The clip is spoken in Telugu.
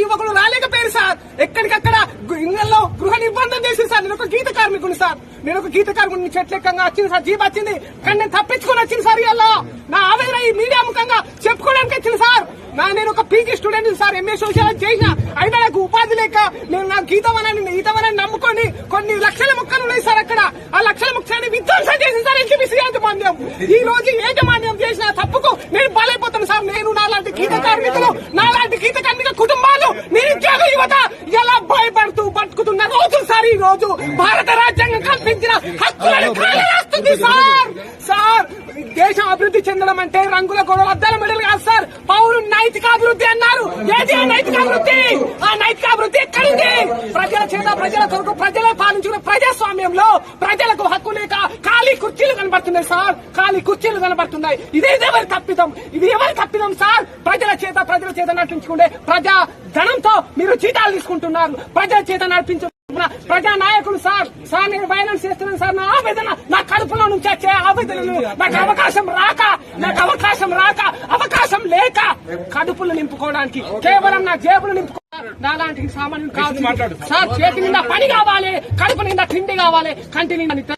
యువకులు రాలేకపోయారు సార్. ఎక్కడికక్కడ ఇళ్లలో గృహ నిర్బంధం చేసింది సార్. నేను ఒక గీత కార్మికుని సార్. నేను ఒక గీత కార్మికుని చెట్లెక్కంగా వచ్చింది సార్. జీప్ వచ్చింది కానీ నేను తప్పించుకొని వచ్చింది సార్. ఇలా నా ఆవేదన ఈ మీడియా ముఖంగా చెప్పుకోవడానికి వచ్చింది సార్. నేను ఒక PG student sir. MA social చేసిన అయినా నాకు ఉపాధి లేక నేను నా ఈతవనాన్ని నమ్ముకొని కొన్ని లక్షల మొక్కలు ఉన్నాయి సార్. అక్కడ ఆ లక్షల మొక్కలని విధ్వంసం చేసింది సార్ ఎన్టీపీసీ యాజమాన్యం. ఈ రోజు యాజమాన్యం చేసిన తప్పుకు నేను బలైపోతాను సార్. నేను నాలాంటి గీత కార్మికులు, నాలాంటి గీత కార్మిక కుటుంబాలు, నిరుద్యోగ యువత ఎలా భయపడుతూ బతుకుతున్న రోజులు సార్. ఈ రోజు భారత రాజ్యాంగం కల్పించిన హక్కులను కాలరాస్తుంది సార్. సార్ దేశం అభివృద్ధి చెందడం అంటే రంగుల గొడవ అద్దాల మెడలు కాదు సార్. పౌరు నైతిక అభివృద్ధి అన్నారు. ఏది ఆ నైతిక అభివృద్ధి? ఆ నైతిక అభివృద్ధి ఎక్కడుంది? ప్రజల చేత ప్రజల కొరకు ప్రజలే పాలించుకున్న ప్రజాస్వామ్యంలో ప్రజలకు హక్కు లేక ఖాళీ కుర్చీలు కనబడుతున్నాయి సార్. ఖాళీ కుర్చీలు కనబడుతున్నాయి. ఇది ఎవరి తప్పిదం? ఇది ఎవరి తప్పిదం సార్? ప్రజల చేత నడిపించుకుంటే ప్రజా ధనంతో మీరు జీతాలు తీసుకుంటున్నారు. ప్రజల చేత నడిపించు ప్రజా నాయకులు సార్. నేను వైలెన్స్ చేస్తున్నాను సార్. నా ఆవేదన నా కడుపులో నుంచి వచ్చే ఆవేదనలు నాకు అవకాశం రాక అవకాశం లేక కడుపులు నింపుకోవడానికి కేవలం నా జేబులు నాలాంటి సామాన్యులు కాదు సార్. చేతి నిండా పని కావాలి, కడుపు నిండా తిండి కావాలి, కంటి నిండా